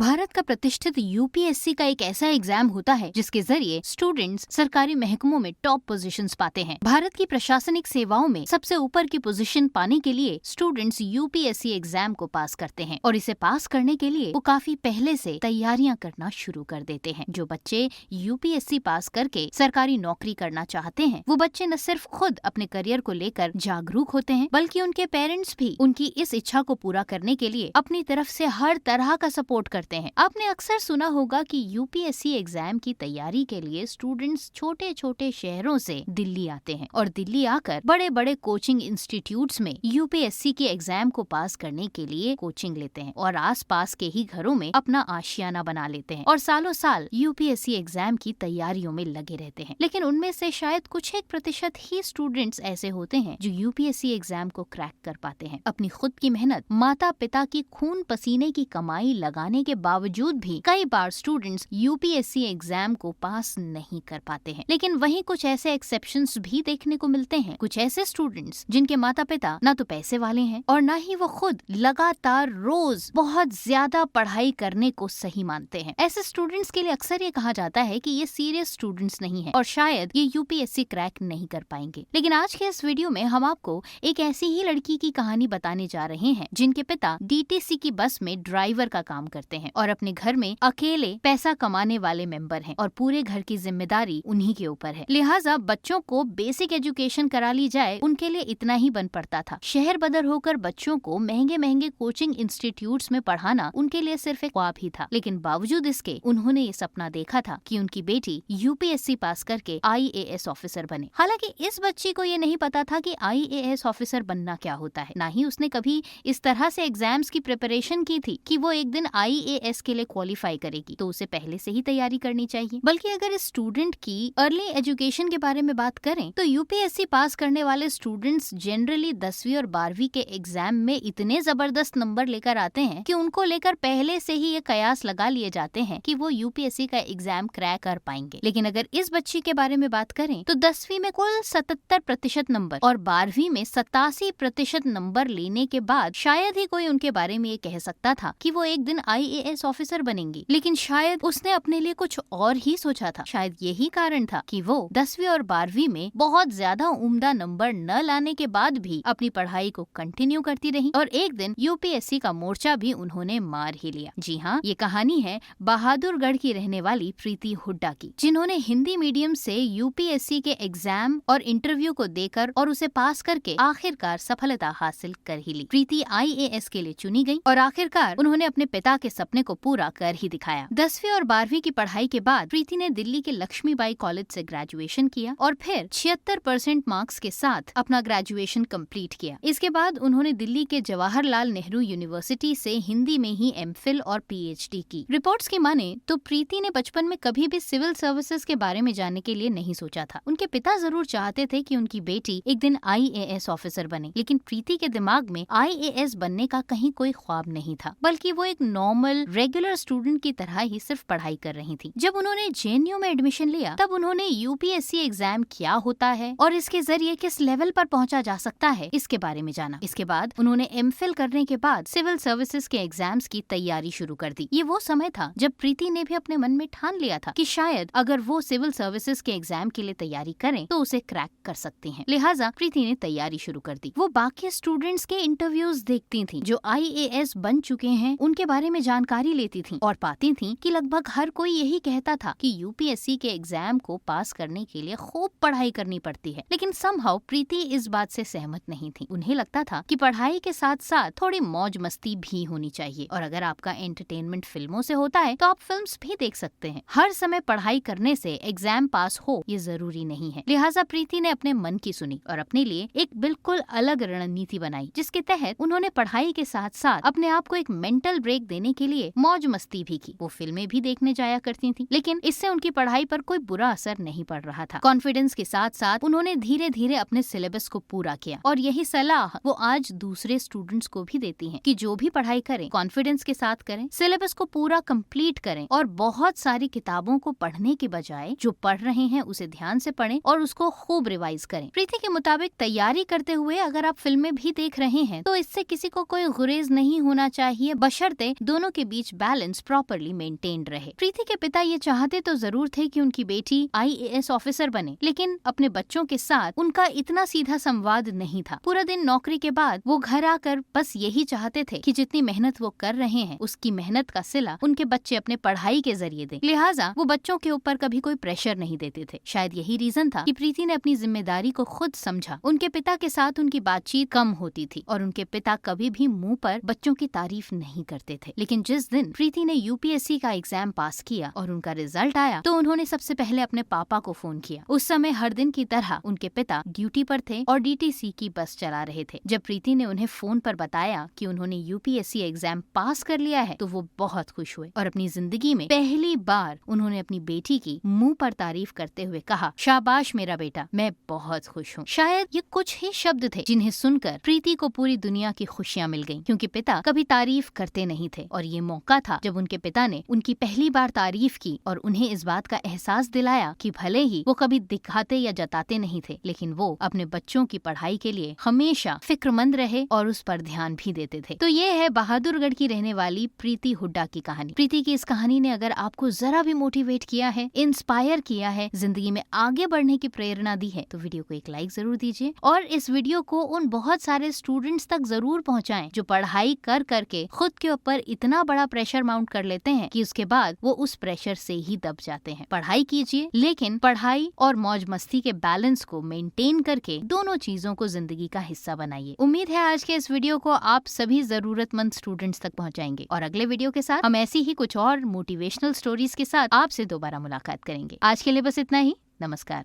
भारत का प्रतिष्ठित यूपीएससी का एक ऐसा एग्जाम होता है जिसके जरिए स्टूडेंट्स सरकारी महकमों में टॉप पोजीशंस पाते हैं। भारत की प्रशासनिक सेवाओं में सबसे ऊपर की पोजीशन पाने के लिए स्टूडेंट्स यूपीएससी एग्जाम को पास करते हैं और इसे पास करने के लिए वो काफी पहले से तैयारियां करना शुरू कर देते हैं। जो बच्चे यूपीएससी पास करके सरकारी नौकरी करना चाहते हैं, वो बच्चे न सिर्फ खुद अपने करियर को लेकर जागरूक होते हैं, बल्कि उनके पेरेंट्स भी उनकी इस इच्छा को पूरा करने के लिए अपनी तरफ से हर तरह का सपोर्ट करते हैं। आपने अक्सर सुना होगा कि यूपीएससी एग्जाम की तैयारी के लिए स्टूडेंट्स छोटे छोटे शहरों से दिल्ली आते हैं और दिल्ली आकर बड़े बड़े कोचिंग इंस्टीट्यूट्स में यूपीएससी के एग्जाम को पास करने के लिए कोचिंग लेते हैं और आसपास के ही घरों में अपना आशियाना बना लेते हैं और सालों साल यूपीएससी एग्जाम की तैयारियों में लगे रहते हैं। लेकिन उनमें से शायद कुछ एक प्रतिशत ही स्टूडेंट्स ऐसे होते हैं जो यूपीएससी एग्जाम को क्रैक कर पाते हैं। अपनी खुद की मेहनत, माता पिता की खून पसीने की कमाई लगाने के बावजूद भी कई बार स्टूडेंट्स यूपीएससी एग्जाम को पास नहीं कर पाते हैं। लेकिन वहीं कुछ ऐसे एक्सेप्शंस भी देखने को मिलते हैं। कुछ ऐसे स्टूडेंट्स जिनके माता पिता न तो पैसे वाले हैं और न ही वो खुद लगातार रोज बहुत ज्यादा पढ़ाई करने को सही मानते हैं। ऐसे स्टूडेंट्स के लिए अक्सर ये कहा जाता है कि ये सीरियस स्टूडेंट्स नहीं है और शायद ये यूपीएससी क्रैक नहीं कर पाएंगे। लेकिन आज के इस वीडियो में हम आपको एक ऐसी ही लड़की की कहानी बताने जा रहे हैं जिनके पिता डीटीसी की बस में ड्राइवर का काम करते हैं और अपने घर में अकेले पैसा कमाने वाले मेंबर हैं और पूरे घर की जिम्मेदारी उन्हीं के ऊपर है। लिहाजा बच्चों को बेसिक एजुकेशन करा ली जाए, उनके लिए इतना ही बन पड़ता था। शहर बदर होकर बच्चों को महंगे महंगे कोचिंग इंस्टीट्यूट्स में पढ़ाना उनके लिए सिर्फ एक ख्वाब ही था। लेकिन बावजूद इसके उन्होंने ये सपना देखा था कि उनकी बेटी यूपीएससी पास करके आईएएस ऑफिसर बने। हालांकि इस बच्ची को ये नहीं पता था कि आईएएस ऑफिसर बनना क्या होता है। ना ही उसने कभी इस तरह से एग्जाम्स की प्रिपरेशन की थी कि वो एक दिन आईएएस के लिए क्वालिफाई करेगी, तो उसे पहले से ही तैयारी करनी चाहिए। बल्कि अगर इस स्टूडेंट की अर्ली एजुकेशन के बारे में बात करें तो यूपीएससी पास करने वाले स्टूडेंट्स जनरली 10वीं और 12वीं के एग्जाम में इतने जबरदस्त नंबर लेकर आते हैं कि उनको लेकर पहले से ही ये कयास लगा लिए जाते हैं कि वो यूपीएससी का एग्जाम क्रैक कर पाएंगे। लेकिन अगर इस बच्ची के बारे में बात करें तो 10वीं में कुल 77% नंबर और 12वीं में 87% नंबर लेने के बाद शायद ही कोई उनके बारे में ये कह सकता था कि वो एक दिन आईएएस ऑफिसर बनेंगी। लेकिन शायद उसने अपने लिए कुछ और ही सोचा था। शायद यही कारण था कि वो 10वीं और 12वीं में बहुत ज्यादा उम्दा नंबर न लाने के बाद भी अपनी पढ़ाई को कंटिन्यू करती रही और एक दिन यूपीएससी का मोर्चा भी उन्होंने मार ही लिया। जी हाँ, ये कहानी है बहादुरगढ़ की रहने वाली प्रीति हुड्डा की, जिन्होंने हिंदी मीडियम से यूपीएससी के एग्जाम और इंटरव्यू को देकर और उसे पास करके आखिरकार सफलता हासिल कर ही ली। प्रीति आईएएस के लिए चुनी गई और आखिरकार उन्होंने अपने पिता के सपने को पूरा कर ही दिखाया। 10वीं और 12वीं की पढ़ाई के बाद प्रीति ने दिल्ली के लक्ष्मीबाई कॉलेज से ग्रेजुएशन किया और फिर 76% मार्क्स के साथ अपना ग्रेजुएशन कंप्लीट किया। इसके बाद उन्होंने दिल्ली के जवाहरलाल नेहरू यूनिवर्सिटी से हिंदी में ही एमफिल और पीएचडी की। रिपोर्ट्स की माने तो प्रीति ने बचपन में कभी भी सिविल सर्विसेज के बारे में जानने के लिए नहीं सोचा था। उनके पिता जरूर चाहते थे कि उनकी बेटी एक दिन आईएएस ऑफिसर बने, लेकिन प्रीति के दिमाग में आईएएस बनने का कहीं कोई ख्वाब नहीं था, बल्कि वो एक नॉर्मल रेगुलर स्टूडेंट की तरह ही सिर्फ पढ़ाई कर रही थी। जब उन्होंने जेएनयू में एडमिशन लिया तब उन्होंने यूपीएससी एग्जाम क्या होता है और इसके जरिए किस लेवल पर पहुंचा जा सकता है इसके बारे में जाना। इसके बाद उन्होंने एमफिल करने के बाद सिविल सर्विसेज के एग्जाम्स की तैयारी शुरू कर दी। ये वो समय था जब प्रीति ने भी अपने मन में ठान लिया था कि शायद अगर वो सिविल सर्विसेज के एग्जाम के लिए तैयारी करें तो उसे क्रैक कर सकती हैं। लिहाजा प्रीति ने तैयारी शुरू कर दी। वो बाकी स्टूडेंट्स के इंटरव्यूज देखती थी जो आईएएस बन चुके हैं, उनके बारे में जानकारी लेती थी और पाती थी कि लगभग हर कोई यही कहता था कि यूपीएससी के एग्जाम को पास करने के लिए खूब पढ़ाई करनी पड़ती है। लेकिन समहाउ प्रीति इस बात से सहमत नहीं थी। उन्हें लगता था कि पढ़ाई के साथ साथ थोड़ी मौज मस्ती भी होनी चाहिए और अगर आपका एंटरटेनमेंट फिल्मों से होता है तो आप फिल्म्स भी देख सकते हैं। हर समय पढ़ाई करने से एग्जाम पास हो ये जरूरी नहीं है। लिहाजा प्रीति ने अपने मन की सुनी और अपने लिए एक बिल्कुल अलग रणनीति बनाई, जिसके तहत उन्होंने पढ़ाई के साथ साथ अपने आप को एक मेंटल ब्रेक देने के लिए मौज मस्ती भी की। वो फिल्में भी देखने जाया करती थी, लेकिन इससे उनकी पढ़ाई पर कोई बुरा असर नहीं पड़ रहा था। कॉन्फिडेंस के साथ साथ उन्होंने धीरे धीरे अपने सिलेबस को पूरा किया और यही सलाह वो आज दूसरे स्टूडेंट्स को भी देती हैं कि जो भी पढ़ाई करें कॉन्फिडेंस के साथ करें, सिलेबस को पूरा कंप्लीट करें और बहुत सारी किताबों को पढ़ने के बजाय जो पढ़ रहे हैं उसे ध्यान से पढ़ें और उसको खूब रिवाइज करें। प्रीति के मुताबिक तैयारी करते हुए अगर आप फिल्में भी देख रहे हैं तो इससे किसी को कोई गुरेज नहीं होना चाहिए, बशर्ते दोनों के बीच बैलेंस प्रॉपरली मेंटेन्ड रहे। प्रीति के पिता ये चाहते तो जरूर थे कि उनकी बेटी IAS ऑफिसर बने, लेकिन अपने बच्चों के साथ उनका इतना सीधा संवाद नहीं था। पूरा दिन नौकरी के बाद वो घर आकर बस यही चाहते थे कि जितनी मेहनत वो कर रहे हैं उसकी मेहनत का सिला उनके बच्चे अपने पढ़ाई के जरिए दें। लिहाजा वो बच्चों के ऊपर कभी कोई प्रेशर नहीं देते थे। शायद यही रीजन था कि प्रीति ने अपनी जिम्मेदारी को खुद समझा। उनके पिता के साथ उनकी बातचीत कम होती थी और उनके पिता कभी भी मुंह पर बच्चों की तारीफ नहीं करते थे। लेकिन जिस दिन प्रीति ने UPSC का एग्जाम पास किया और उनका रिजल्ट आया तो उन्होंने सबसे पहले अपने पापा को फोन किया। उस समय हर दिन की तरह उनके पिता ड्यूटी पर थे और DTC की बस चला रहे थे। जब प्रीति ने उन्हें फोन पर बताया कि उन्होंने UPSC एग्जाम पास कर लिया है तो वो बहुत खुश हुए और अपनी जिंदगी में पहली बार उन्होंने अपनी बेटी की मुंह पर तारीफ करते हुए कहा, शाबाश मेरा बेटा, मैं बहुत खुश हूँ। शायद ये कुछ ही शब्द थे जिन्हें सुनकर प्रीति को पूरी दुनिया की खुशियाँ मिल गयी, क्योंकि पिता कभी तारीफ करते नहीं थे और ये मौका था जब उनके पिता ने उनकी पहली बार तारीफ की और उन्हें इस बात का एहसास दिलाया कि भले ही वो कभी दिखाते या जताते नहीं थे, लेकिन वो अपने बच्चों की पढ़ाई के लिए हमेशा फिक्रमंद रहे और उस पर ध्यान भी देते थे। तो ये है बहादुरगढ़ की रहने वाली प्रीति हुड्डा की कहानी। प्रीति की इस कहानी ने अगर आपको जरा भी मोटिवेट किया है, इंस्पायर किया है, जिंदगी में आगे बढ़ने की प्रेरणा दी है तो वीडियो को एक लाइक जरूर दीजिए और इस वीडियो को उन बहुत सारे स्टूडेंट्स तक जरूर पहुंचाएं जो पढ़ाई कर करके खुद के ऊपर इतना बड़ा प्रेशर माउंट कर लेते हैं कि उसके बाद वो उस प्रेशर से ही दब जाते हैं। पढ़ाई कीजिए, लेकिन पढ़ाई और मौज मस्ती के बैलेंस को मेंटेन करके दोनों चीजों को जिंदगी का हिस्सा बनाइए। उम्मीद है आज के इस वीडियो को आप सभी जरूरतमंद स्टूडेंट्स तक पहुंचाएंगे और अगले वीडियो के साथ हम ऐसी ही कुछ और मोटिवेशनल स्टोरीज के साथ आपसे दोबारा मुलाकात करेंगे। आज के लिए बस इतना ही। नमस्कार।